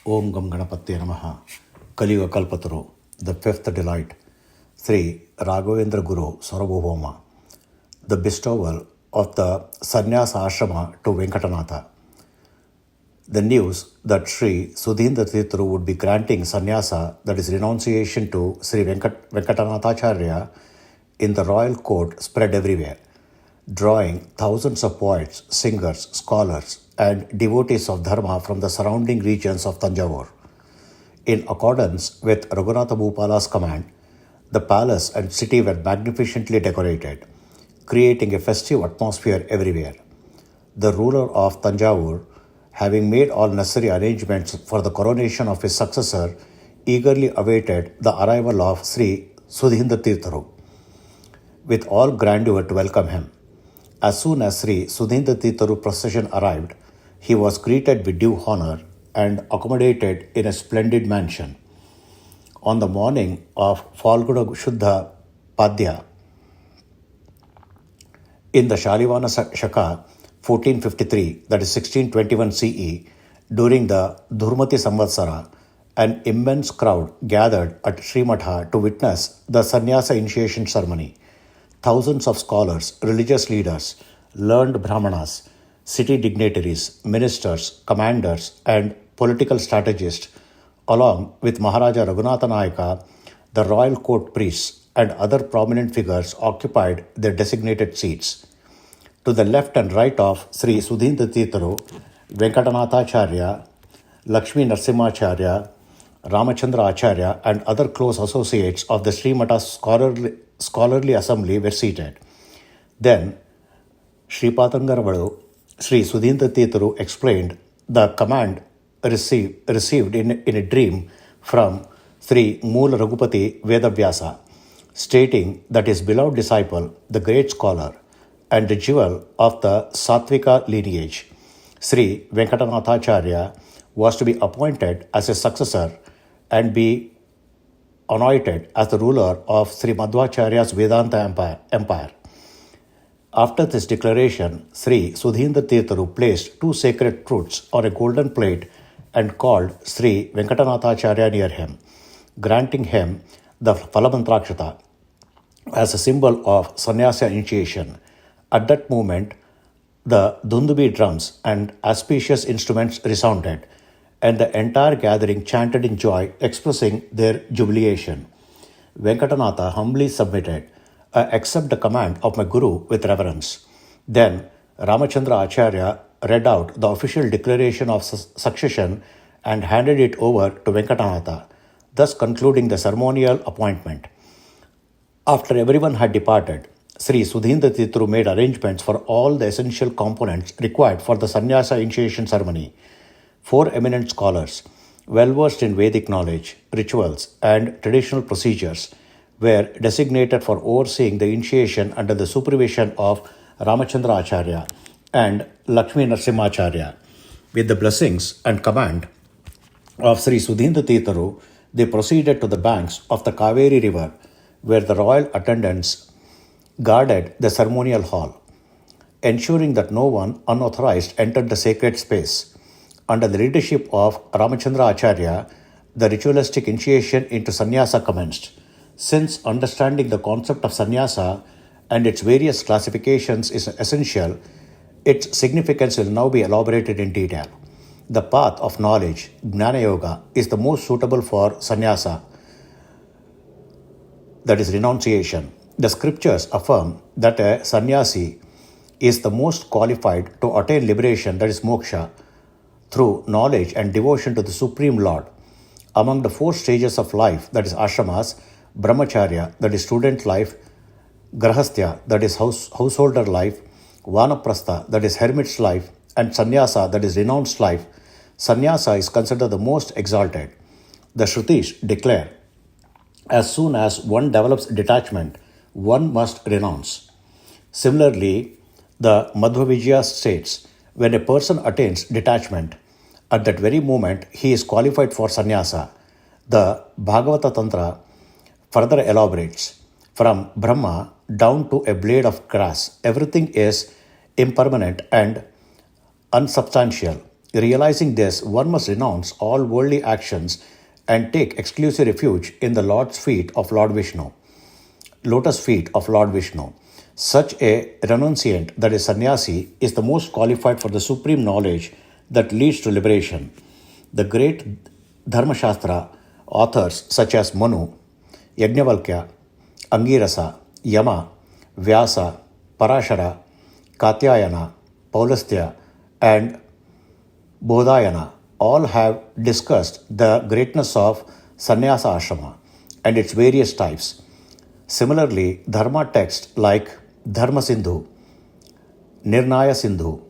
Om Gam Ganapatye Namaha. Kaliyugada Kalpataru, the fifth delight, Shri Raghavendra Gurusarvabhauma, the bestowal of the Sannyasa Ashrama to Venkatanatha. The news that Shri Sudhindra would be granting sannyasa, that is renunciation to Shri Venkatanatha in the royal court spread everywhere, drawing thousands of poets, singers, scholars, and devotees of Dharma from the surrounding regions of Tanjavur. In accordance with Raghunatha Bhupala's command, the palace and city were magnificently decorated, creating a festive atmosphere everywhere. The ruler of Tanjavur, having made all necessary arrangements for the coronation of his successor, eagerly awaited the arrival of Sri Sudhindra with all grandeur to welcome him. As soon as Sri Sudhindra procession arrived, he was greeted with due honor and accommodated in a splendid mansion. On the morning of Falguna Shuddha Padya, in the Shalivana Shaka 1453, that is 1621 CE, during the Dhurmati Samvatsara, an immense crowd gathered at Shri Matha to witness the sannyasa initiation ceremony. Thousands of scholars, religious leaders, learned brahmanas, city dignitaries, ministers, commanders, and political strategists, along with Maharaja Raghunatha Nayaka, the royal court priests, and other prominent figures occupied their designated seats. To the left and right of Sri Sudhindra Venkatanatha Acharya, Lakshmi Narsimhacharya, Ramachandra Acharya, and other close associates of the Sri Mata scholarly assembly were seated. Then, Sri Patangaravalu, Sri Sudhindra explained the command received in a dream from Sri Mool Raghupati Vedavyasa, stating that his beloved disciple, the great scholar, and the jewel of the Satvika lineage, Sri Venkatanatha Acharya, was to be appointed as a successor and be anointed as the ruler of Sri Madhvacharya's Vedanta empire. After this declaration, Sri Sudhindra placed two sacred fruits on a golden plate and called Sri Venkatanatha Acharya near him, granting him the Phalamantrakshata as a symbol of sannyasa initiation. At that moment, the Dundubi drums and auspicious instruments resounded, and the entire gathering chanted in joy, expressing their jubilation. Venkatanatha humbly submitted, "I accept the command of my Guru with reverence." Then Ramachandra Acharya read out the official declaration of succession and handed it over to Venkatanatha, thus concluding the ceremonial appointment. After everyone had departed, Sri Sudhindra made arrangements for all the essential components required for the sannyasa initiation ceremony. Four eminent scholars, well versed in Vedic knowledge, rituals, and traditional procedures, were designated for overseeing the initiation under the supervision of Ramachandra Acharya and Lakshmi Narsimhacharya. With the blessings and command of Sri Sudhindra they proceeded to the banks of the Kaveri river, where the royal attendants guarded the ceremonial hall, ensuring that no one unauthorized entered the sacred space. Under the leadership of Ramachandra Acharya, the ritualistic initiation into sannyasa commenced. Since understanding the concept of sannyasa and its various classifications is essential, its significance will now be elaborated in detail. The path of knowledge, Jnana Yoga, is the most suitable for sannyasa, that is renunciation. The scriptures affirm that a sannyasi is the most qualified to attain liberation, that is moksha, through knowledge and devotion to the Supreme Lord. Among the four stages of life, that is ashramas, brahmacharya, that is student life, grahastya, that is householder life, vanaprastha, that is hermit's life, and sannyasa, that is renounced life, sannyasa is considered the most exalted. The Shrutis declare, as soon as one develops detachment, one must renounce. Similarly, the Madhva states, when a person attains detachment, at that very moment he is qualified for sannyasa. The Bhagavata Tantra further elaborates, from Brahma down to a blade of grass, everything is impermanent and unsubstantial. Realizing this, one must renounce all worldly actions and take exclusive refuge in the Lotus feet of Lord Vishnu. Such a renunciant, that is sannyasi, is the most qualified for the supreme knowledge that leads to liberation. The great Dharmashastra authors such as Manu, Yajnavalkya, Angirasa, Yama, Vyasa, Parashara, Katyayana, Paulastya, and Bodhayana all have discussed the greatness of Sannyasa Ashrama and its various types. Similarly, Dharma texts like Dharma Sindhu, Nirnaya Sindhu,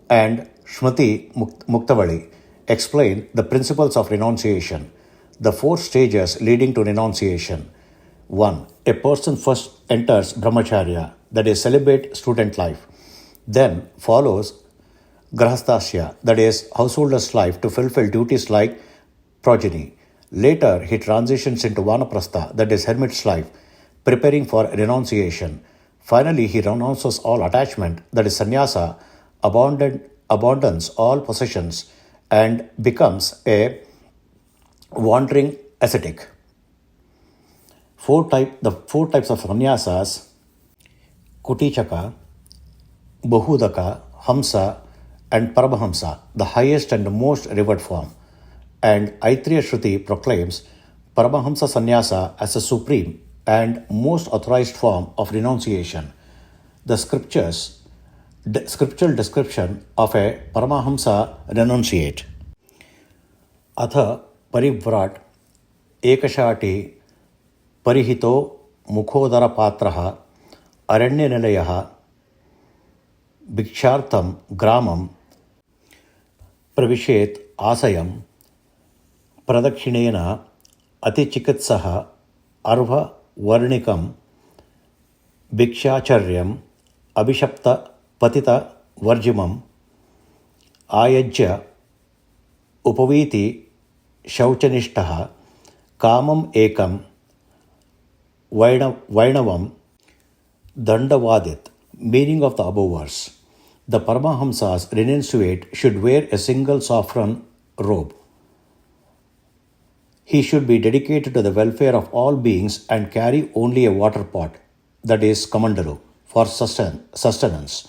and Shmati Muktavali explain the principles of renunciation, the four stages leading to renunciation. 1. A person first enters brahmacharya, that is celibate student life. Then follows grahasthasya, that is householder's life, to fulfill duties like progeny. Later, he transitions into vanaprastha, that is hermit's life, preparing for renunciation. Finally, he renounces all attachment, that is sannyasa, abandons all possessions, and becomes a wandering ascetic. The four types of sannyasas: Kutichaka, Bahudaka, Hamsa, and Paramahamsa, the highest and most revered form. And Aitriya Shruti proclaims Paramahamsa sannyasa as a supreme and most authorized form of renunciation. The scriptural description of a Paramahamsa renunciate. Atha parivrat ekashati parihito mukhodara patraha aranyanilayaha भिक्षार्थम ग्रामम प्रविशेत आशयम प्रदक्षिणेन अतिचिकित्सः अर्भ वर्णिकम भिक्षाचर्यम अभिशप्त Patit वर्जिमम आयज्य उपवीति शौचनिष्ठः कामम Ekam वैणवम दंडवादित. Meaning of the above verse: the Paramahamsas renunciate should wear a single saffron robe. He should be dedicated to the welfare of all beings and carry only a water pot, that is kamandalu, for sustenance.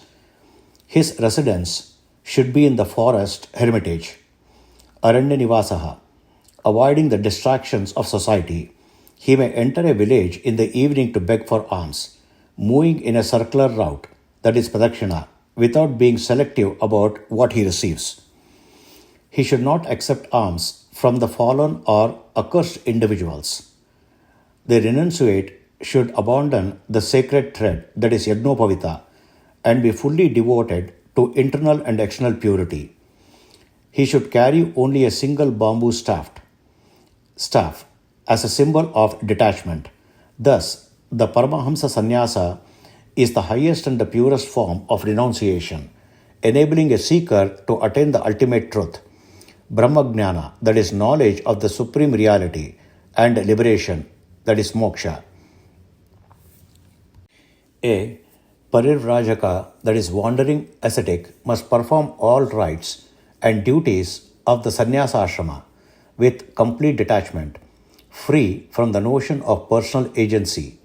His residence should be in the forest hermitage, aranya nivasaha, avoiding the distractions of society. He may enter a village in the evening to beg for alms, moving in a circular route, that is pradakshina, without being selective about what he receives. He should not accept alms from the fallen or accursed individuals. The renunciate should abandon the sacred thread, that is yagnopavita, and be fully devoted to internal and external purity. He should carry only a single bamboo staff as a symbol of detachment. Thus, the Paramahamsa sannyasa is the highest and the purest form of renunciation, enabling a seeker to attain the ultimate truth, Brahmagnana, that is knowledge of the supreme reality, and liberation, that is moksha. A parivrajaka, that is wandering ascetic, must perform all rites and duties of the sannyasa ashrama with complete detachment, free from the notion of personal agency,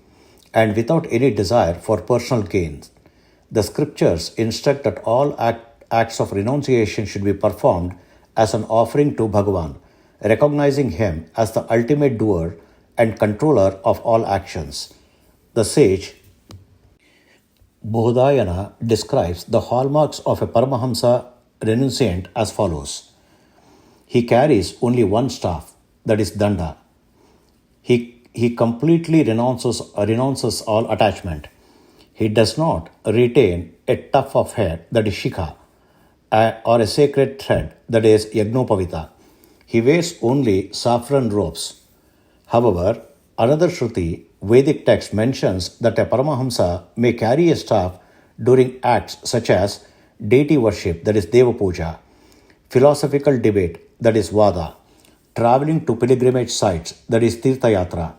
and without any desire for personal gain. The scriptures instruct that all acts of renunciation should be performed as an offering to Bhagavan, recognizing him as the ultimate doer and controller of all actions. The sage Bodhayana describes the hallmarks of a Paramahamsa renunciant as follows: he carries only one staff, that is danda. He completely renounces all attachment. He does not retain a tuft of hair, that is shikha, or a sacred thread, that is yagnopavita. He wears only saffron robes. However, another Shruti, Vedic text, mentions that a Paramahamsa may carry a staff during acts such as deity worship, that is Deva Puja, philosophical debate, that is Vada, traveling to pilgrimage sites, that is Tirtha Yatra.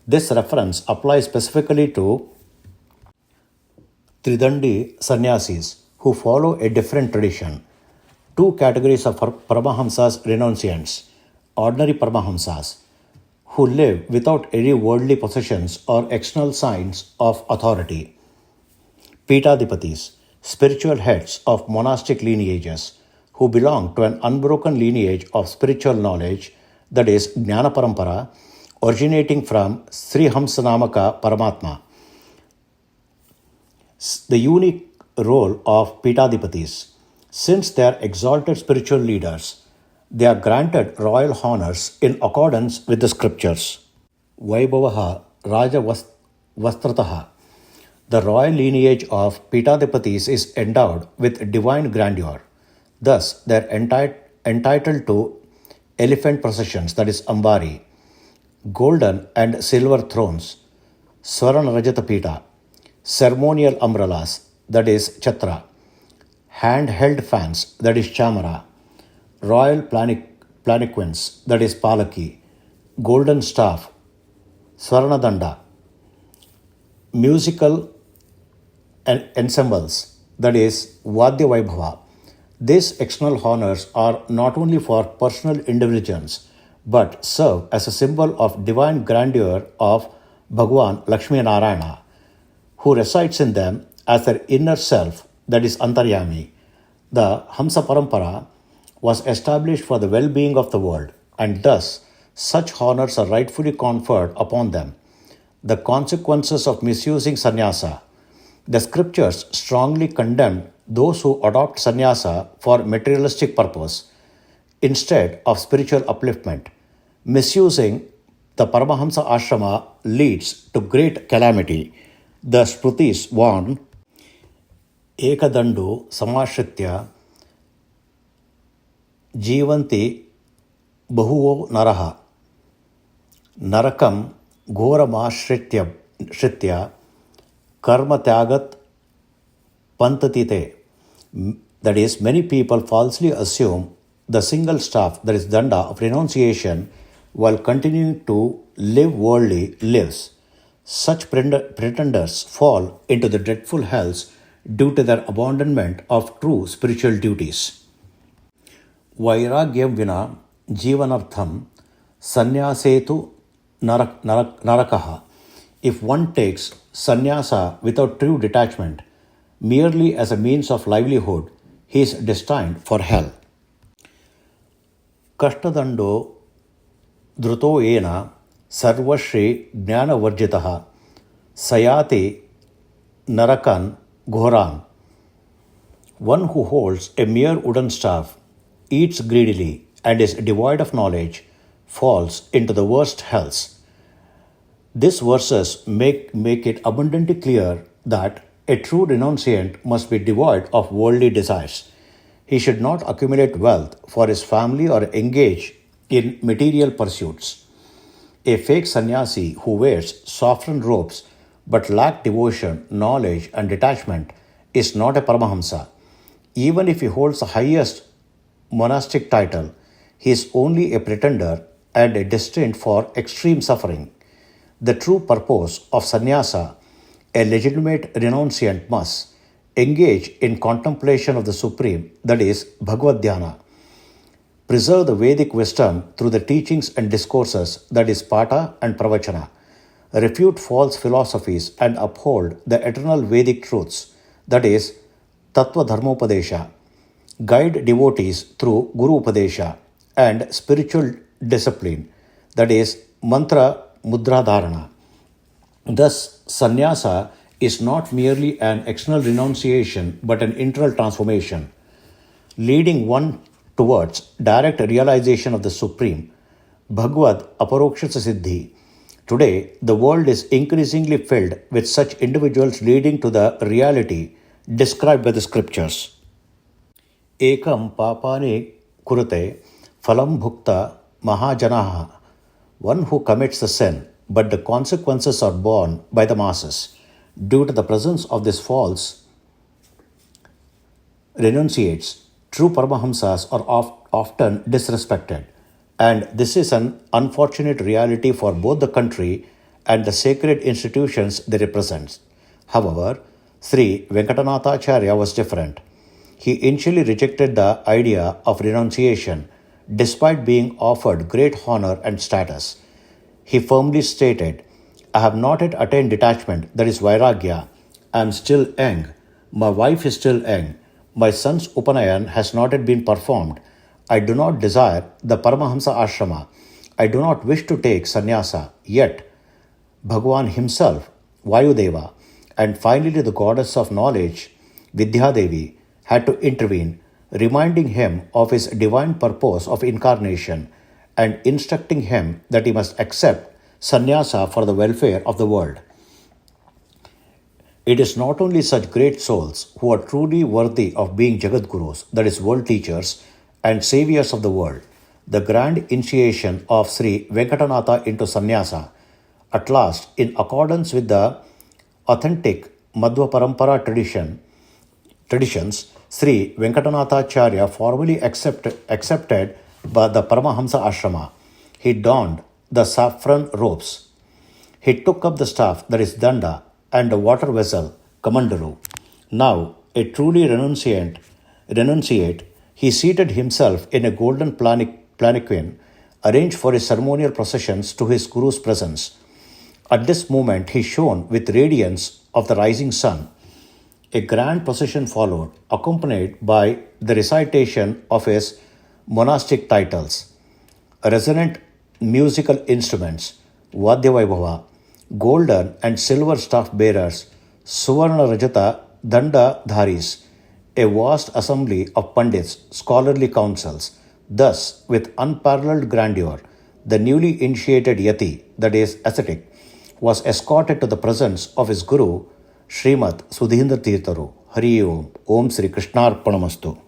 This reference applies specifically to Tridandi sannyasis who follow a different tradition. two categories of Paramahamsas renunciants: ordinary Paramahamsas, who live without any worldly possessions or external signs of authority; Pitadipatis, spiritual heads of monastic lineages, who belong to an unbroken lineage of spiritual knowledge, that is, Jnana Parampara, originating from Sri Hamsanamaka Paramatma. The unique role of Pitadipatis: since they are exalted spiritual leaders, they are granted royal honors in accordance with the scriptures. Vaibhavaha Raja Vastrataha. The royal lineage of Pitadipatis is endowed with divine grandeur. Thus, they are entitled to elephant processions, that is, Ambari, golden and silver thrones, Swarana Rajata Pita, ceremonial umbrellas, that is, Chatra, hand-held fans, that is, Chamara, royal palanquins, that is, Palaki, golden staff, Swarnadanda, musical ensembles, that is, Vadya Vaibhava. These external honors are not only for personal indulgence, but serve as a symbol of divine grandeur of Bhagwan Lakshmi Narayana, who resides in them as their inner self, that is, Antaryami. The Hamsa Parampara was established for the well-being of the world, and thus such honors are rightfully conferred upon them. The consequences of misusing sannyasa. The scriptures strongly condemn those who adopt sannyasa for materialistic purpose instead of spiritual upliftment. Misusing the Paramahamsa Ashrama leads to great calamity. The Shrutis warn, Ekadandu Samashritya Jivanti Bahuvo Naraha Narakam Ghoramashritya Karma Tyagat Pantatite. That is, many people falsely assume the single staff, that is, danda of renunciation, while continuing to live worldly lives. Such pretenders fall into the dreadful hells due to their abandonment of true spiritual duties. Vairagyam vina jivanartham sannyasetu narakaha. If one takes sannyasa without true detachment, merely as a means of livelihood, he is destined for hell. Kashtadando dhruto ena sarvashri jnana varjitaha sayati narakan ghoran. One who holds a mere wooden staff, eats greedily, and is devoid of knowledge falls into the worst hells. These verses make it abundantly clear that a true renunciant must be devoid of worldly desires. He should not accumulate wealth for his family or engage in material pursuits. A fake sannyasi who wears softened robes but lacks devotion, knowledge, and detachment is not a Paramahamsa. Even if he holds the highest monastic title, he is only a pretender and destined for extreme suffering. The true purpose of sannyasa, a legitimate renunciant must engage in contemplation of the Supreme, that is, Bhagavad Dhyana, preserve the Vedic wisdom through the teachings and discourses, that is, Pata and Pravachana, refute false philosophies and uphold the eternal Vedic truths, that is, Tattva Dharmopadesha, guide devotees through Guru Upadesha and spiritual discipline, that is, Mantra Mudra Dharana. Thus, sannyasa is not merely an external renunciation but an internal transformation, leading one towards direct realization of the Supreme, Bhagavad Aparokshasa Siddhi. Today, the world is increasingly filled with such individuals leading to the reality described by the scriptures. Ekam papani kurute phalam bhukta mahajanaha. One who commits a sin, but the consequences are borne by the masses. Due to the presence of this false renunciates, true Paramahamsas are often disrespected, and this is an unfortunate reality for both the country and the sacred institutions they represent. However, Shri Venkatanatha was different. He initially rejected the idea of renunciation despite being offered great honor and status. He firmly stated, I have not yet attained detachment, that is Vairagya. I am still young. My wife is still young. My son's Upanayan has not yet been performed. I do not desire the Paramahamsa Ashrama. I do not wish to take sannyasa. Yet, Bhagavan himself, Vayudeva, and finally the goddess of knowledge, Vidyadevi, had to intervene, reminding him of his divine purpose of incarnation and instructing him that he must accept sannyasa for the welfare of the world. It is not only such great souls who are truly worthy of being Jagadgurus, that is, world teachers and saviors of the world. The grand initiation of Shri Venkatanatha into sannyasa, at last, in accordance with the authentic Madhva Parampara traditions, Sri Venkatanatha Acharya formally accepted by the Paramahamsa Ashrama. He donned the saffron robes. He took up the staff, that is danda, and a water vessel, kamandalu. Now, a truly renunciate, he seated himself in a golden palanquin arranged for his ceremonial processions to his Guru's presence. At this moment, he shone with radiance of the rising sun. A grand procession followed, accompanied by the recitation of his monastic titles, resonant musical instruments, Vadya Vaibhava, golden and silver staff bearers, Suvarna Rajata Danda Dharis, a vast assembly of Pandits, scholarly councils. Thus, with unparalleled grandeur, the newly initiated Yati, that is, ascetic, was escorted to the presence of his Guru, Srimad Sudhindra Tirtharu. Hari Om. Om Sri Krishnarpanamastu.